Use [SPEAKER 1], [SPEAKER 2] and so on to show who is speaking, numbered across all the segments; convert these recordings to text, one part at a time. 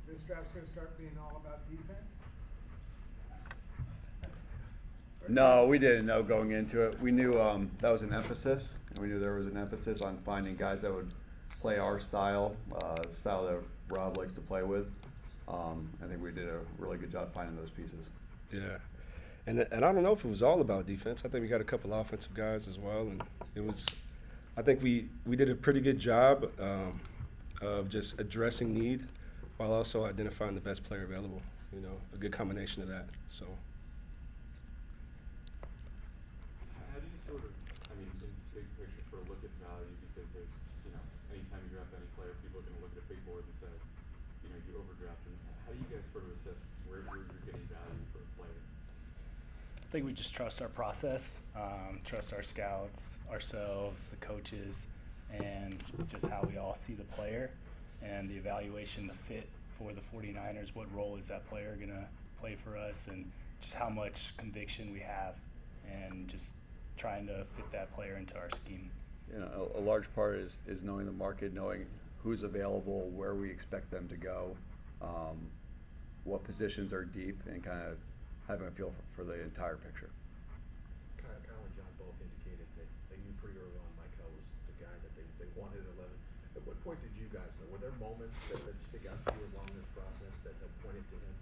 [SPEAKER 1] This draft's going to start being all about defense?
[SPEAKER 2] No, we didn't know going into it. We knew that was an emphasis. We knew there was an emphasis on finding guys that would play our style, the style that Rob likes to play with. I think we did a really good job finding those pieces.
[SPEAKER 3] Yeah, and I don't know if it was all about defense. I think we got a couple offensive guys as well, and it was. I think we did a pretty good job of just addressing need while also identifying the best player available. You know, a good combination of that. So.
[SPEAKER 4] How do you sort of, I mean, in big picture, sort of look at value, because there's, you know, anytime you draft any player, people are going to look at a big board and say, you know, you overdraft them. How do you guys sort of assess where you're getting value for a player?
[SPEAKER 5] I think we just trust our process, trust our scouts, ourselves, the coaches, and just how we all see the player and the evaluation, the fit for the 49ers. What role is that player going to play for us, and just how much conviction we have, and just trying to fit that player into our scheme.
[SPEAKER 2] You know, a large part is knowing the market, knowing who's available, where we expect them to go, what positions are deep, and kind of having a feel for the entire picture.
[SPEAKER 6] Kyle and John both indicated that they knew pretty early on Michael was the guy that they wanted at 11. At what point did you guys know? Were there moments that stick out to you along this process that pointed to him?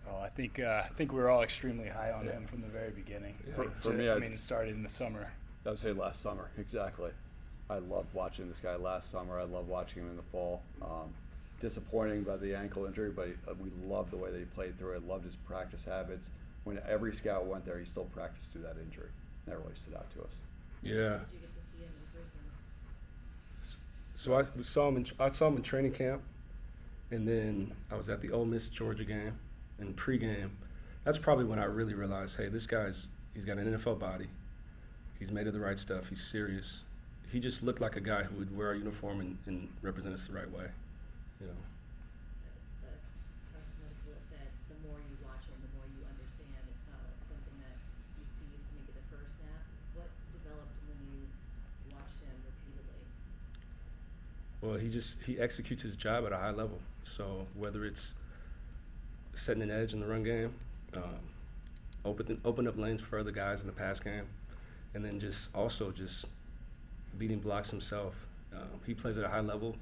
[SPEAKER 5] Oh, I think we were all extremely high on him from the very beginning.
[SPEAKER 2] For me,
[SPEAKER 5] I mean, it started in the summer.
[SPEAKER 2] I would say last summer, exactly. I loved watching this guy last summer. I loved watching him in the fall. Disappointing by the ankle injury, but we loved the way that he played through it. Loved his practice habits. When every scout went there, he still practiced through that injury. That really stood out to us.
[SPEAKER 3] Yeah.
[SPEAKER 7] Did you get to see him in person?
[SPEAKER 3] So I saw him in training camp, and then I was at the Ole Miss Georgia game, and pregame. That's probably when I really realized, hey, he's got an NFL body. He's made of the right stuff. He's serious. He just looked like a guy who would wear a uniform and represent us the right way. You know.
[SPEAKER 7] Tariq Ahmad said the more you watch him, the more you understand. It's not like something that you see maybe the first snap. What developed when you watched him repeatedly?
[SPEAKER 3] Well, he executes his job at a high level. So whether it's setting an edge in the run game, open up lanes for other guys in the pass game, and then just beating blocks himself. He plays at a high level.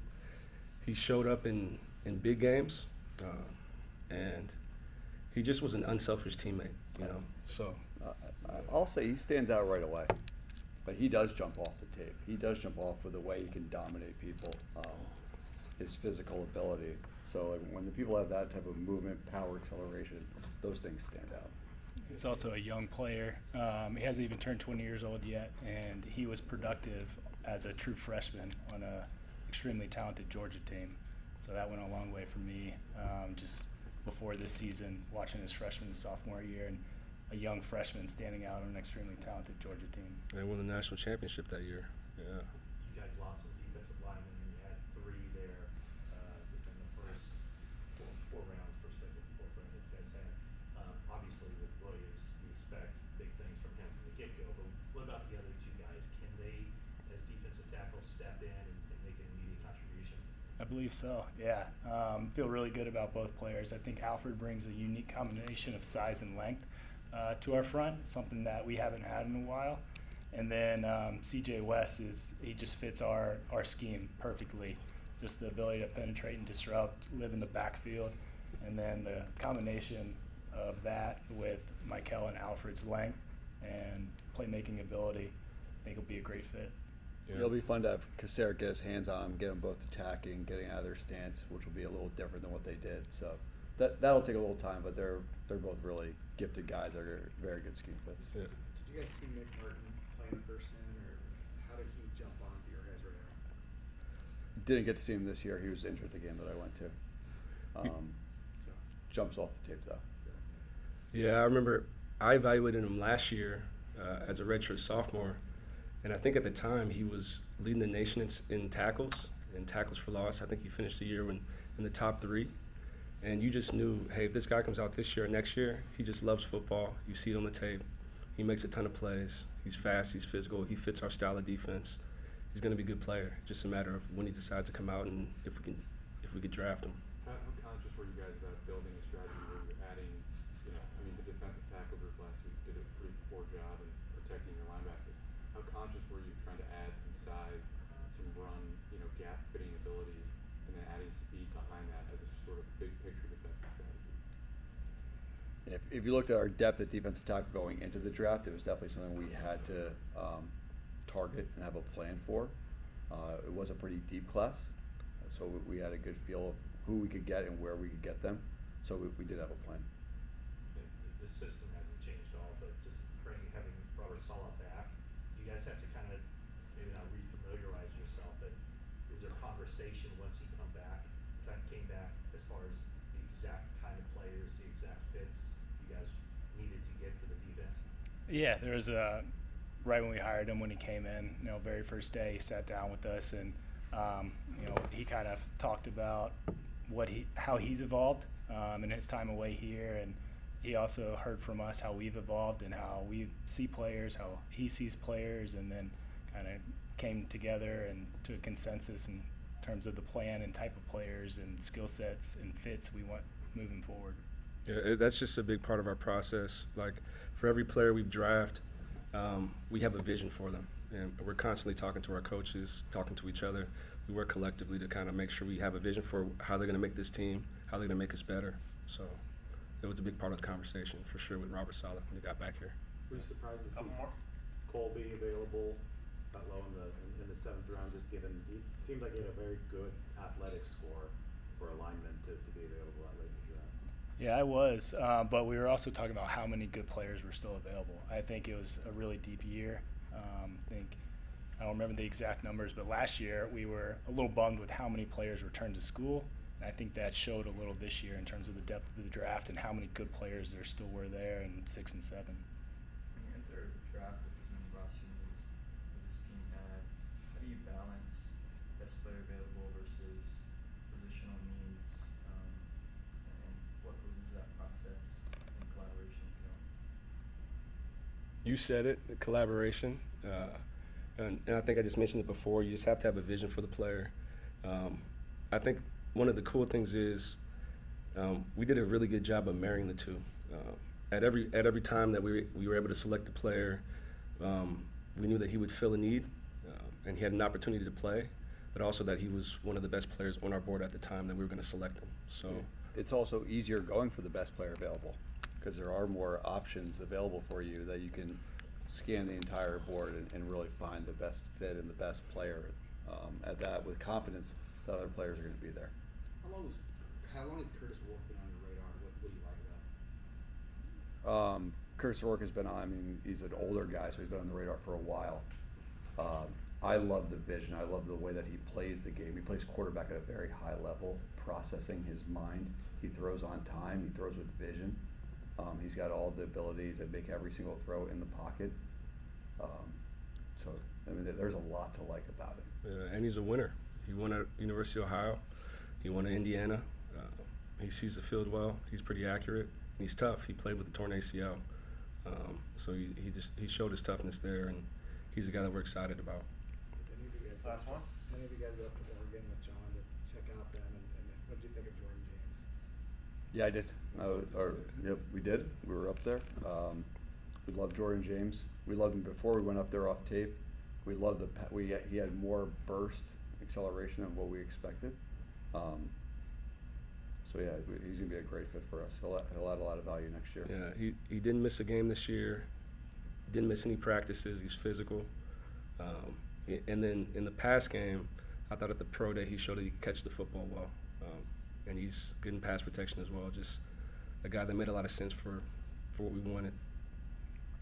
[SPEAKER 3] He showed up in big games, and he just was an unselfish teammate, you know. So
[SPEAKER 2] I'll say he stands out right away, but he does jump off the tape. He does jump off with the way he can dominate people, his physical ability. So like, when the people have that type of movement, power, acceleration, those things stand out.
[SPEAKER 5] He's also a young player. He hasn't even turned 20 years old yet, and he was productive as a true freshman on a extremely talented Georgia team. So that went a long way for me just before this season, watching his freshman and sophomore year, and a young freshman standing out on an extremely talented Georgia team.
[SPEAKER 3] they won the national championship that year. Yeah.
[SPEAKER 8] You guys lost some defensive linemen, and you had 3 there within the first four rounds, fourth round that you guys had. Obviously, with Williams, you expect big things from him from the get-go, but what about the other 2 guys? Can they, as defensive tackles, step in and make an immediate contribution?
[SPEAKER 5] I believe so, yeah. Feel really good about both players. I think Alfred brings a unique combination of size and length to our front, something that we haven't had in a while. And then CJ West he just fits our scheme perfectly. Just the ability to penetrate and disrupt, live in the backfield, and then the combination of that with Michael and Alfred's length and playmaking ability, I think it'll be a great fit.
[SPEAKER 2] Yeah. It'll be fun to have Kaser get his hands on them, get them both attacking, getting out of their stance, which will be a little different than what they did. So that'll take a little time, but they're both really gifted guys that are very good scheme fits.
[SPEAKER 3] Yeah.
[SPEAKER 1] Did you guys see Nick Martin play in person, or how did he jump onto your guys' radar?
[SPEAKER 2] Didn't get to see him this year. He was injured the game that I went to. Jumps off the tape though.
[SPEAKER 3] Yeah, I remember I evaluated him last year as a redshirt sophomore, and I think at the time he was leading the nation in tackles for loss. I think he finished the year in the top 3. And you just knew, hey, if this guy comes out this year or next year, he just loves football. You see it on the tape. He makes a ton of plays. He's fast. He's physical. He fits our style of defense. He's going to be a good player. Just a matter of when he decides to come out and if we could draft him.
[SPEAKER 4] were you guys about building a strategy where you're adding, you know, I mean, the defensive tackle group last week did a pretty poor job in protecting your linebackers. How conscious were you trying to add some size, some run, you know, gap fitting ability, and then adding speed behind that as a sort of big picture defensive strategy?
[SPEAKER 2] If you looked at our depth at defensive tackle going into the draft, it was definitely something we had to target and have a plan for. It was a pretty deep class, so we had a good feel of who we could get and where we could get them. So we did have a plan.
[SPEAKER 8] The system hasn't changed at all, but just having Robert Saleh back, you guys have to kind of maybe not refamiliarize yourself, but is there conversation once he came back as far as the exact kind of players, the exact fits you guys needed to get for the defense?
[SPEAKER 5] Yeah, there was right when we hired him, when he came in, you know, very first day, he sat down with us and, you know, he kind of talked about how he's evolved in his time away here, and he also heard from us how we've evolved and how we see players, how he sees players, and then kind of came together and to a consensus in terms of the plan and type of players and skill sets and fits we want moving forward.
[SPEAKER 3] Yeah, that's just a big part of our process. Like, for every player we draft, we have a vision for them, and we're constantly talking to our coaches, talking to each other. We work collectively to kind of make sure we have a vision for how they're going to make this team, how they're going to make us better. So it was a big part of the conversation, for sure, with Robert Saleh when he got back here.
[SPEAKER 1] Were you surprised to see
[SPEAKER 8] Couple more.
[SPEAKER 9] Cole being available that low in the 7th round, just given he seemed like he had a very good athletic score for a lineman to be available that late in the draft?
[SPEAKER 5] Yeah, I was, but we were also talking about how many good players were still available. I think it was a really deep year. I don't remember the exact numbers, but last year we were a little bummed with how many players returned to school. And I think that showed a little this year in terms of the depth of the draft and how many good players there still were there in 6 and 7.
[SPEAKER 10] When you enter the draft with as many roster moves as this team had, how do you balance best player available versus positional needs, and what goes into that process in collaboration with them?
[SPEAKER 3] You said it, the collaboration. And I think I just mentioned it before, you just have to have a vision for the player. I think one of the cool things is we did a really good job of marrying the two. At every time that we were able to select the player, we knew that he would fill a need, and he had an opportunity to play, but also that he was one of the best players on our board at the time that we were going to select him. So
[SPEAKER 2] It's also easier going for the best player available because there are more options available for you that you can scan the entire board and really find the best fit and the best player. At that, with confidence, the other players are going to be there.
[SPEAKER 1] How long has Curtis Rourke been on your radar? What do you like about him?
[SPEAKER 2] Curtis Rourke has been on, I mean, he's an older guy, so he's been on the radar for a while. I love the vision. I love the way that he plays the game. He plays quarterback at a very high level, processing his mind. He throws on time. He throws with vision. He's got all the ability to make every single throw in the pocket. So, I mean, there's a lot to like about him.
[SPEAKER 3] and he's a winner. He won at University of Ohio. He won at Indiana. He sees the field well. He's pretty accurate. And he's tough. He played with the torn ACL. So he showed his toughness there, and he's a guy that we're excited about.
[SPEAKER 1] Did any of you guys
[SPEAKER 9] Last one?
[SPEAKER 1] Many of you guys go up to Oregon with John to check out them, and what did you think of Jordan James?
[SPEAKER 2] Yeah, I did. Yep, we did. We were up there. We loved Jordan James. We loved him before we went up there off tape. We loved he had more burst acceleration than what we expected. So yeah, he's gonna be a great fit for us. He'll add a lot of value next year.
[SPEAKER 3] Yeah, he didn't miss a game this year. Didn't miss any practices. He's physical. And then in the pass game, I thought at the pro day he showed that he could catch the football well. And he's good in pass protection as well. Just a guy that made a lot of sense for what we wanted.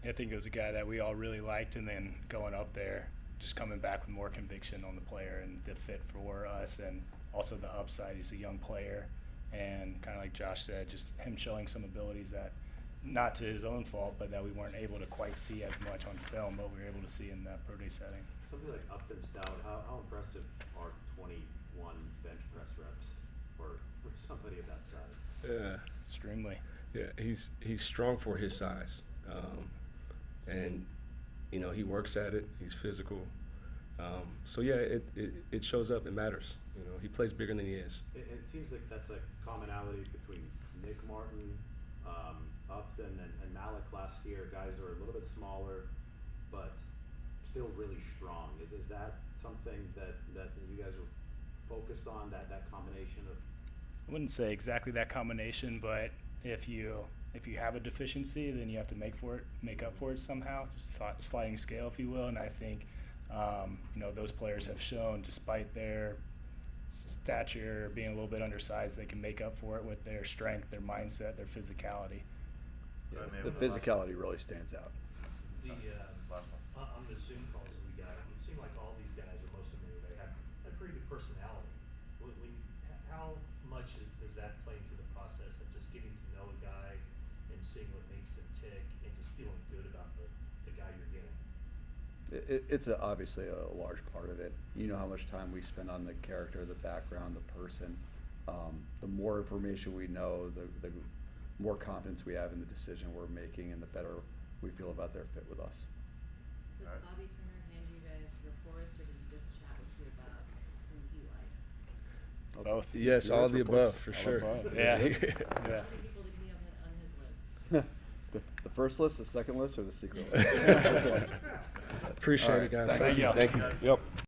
[SPEAKER 5] I think it was a guy that we all really liked, and then going up there, just coming back with more conviction on the player and the fit for us, and also the upside. He's a young player, and kind of like Josh said, just him showing some abilities that, not to his own fault, but that we weren't able to quite see as much on film, but we were able to see in that pro day setting.
[SPEAKER 9] Something like Upton Stout, how impressive are 21 bench press reps for somebody of that size?
[SPEAKER 3] Yeah,
[SPEAKER 5] Extremely.
[SPEAKER 3] yeah, he's strong for his size, and he works at it. He's physical. So yeah, it shows up. It matters. You know, he plays bigger than he is.
[SPEAKER 9] It seems like that's a commonality between Nick Martin, Upton, and Malik last year. Guys are a little bit smaller, but still really strong. Is that something that you guys are focused on, that combination of?
[SPEAKER 5] I wouldn't say exactly that combination, but if you have a deficiency, then you have to make up for it somehow, just sliding scale, if you will. And I think those players have shown, despite their stature being a little bit undersized, they can make up for it with their strength, their mindset, their physicality.
[SPEAKER 2] Yeah,
[SPEAKER 8] Right, man,
[SPEAKER 2] the
[SPEAKER 8] with the last
[SPEAKER 2] physicality really stands out.
[SPEAKER 8] The, on the Zoom calls that we got, it seemed like all these guys, or most of them anyway, had pretty good personality. How much does that play into the process of just getting to know a guy and seeing what makes him tick and just feeling good about the guy you're getting?
[SPEAKER 2] It's obviously a large part of it. You know how much time we spend on the character, the background, the person. The more information we know, the more confidence we have in the decision we're making, and the better we feel about their fit with us.
[SPEAKER 7] Does Bobby Turner hand you guys reports, or does he just chat with you about who he likes?
[SPEAKER 5] Both.
[SPEAKER 3] Yes, all the above for
[SPEAKER 5] All
[SPEAKER 3] sure.
[SPEAKER 5] above. Yeah.
[SPEAKER 7] How
[SPEAKER 5] Yeah.
[SPEAKER 7] many people did he have on his list?
[SPEAKER 2] The first list, the second list, or the secret list?
[SPEAKER 3] Appreciate
[SPEAKER 2] All right,
[SPEAKER 3] it, guys.
[SPEAKER 2] thanks.
[SPEAKER 5] Thank you.
[SPEAKER 3] Thank you. Yep.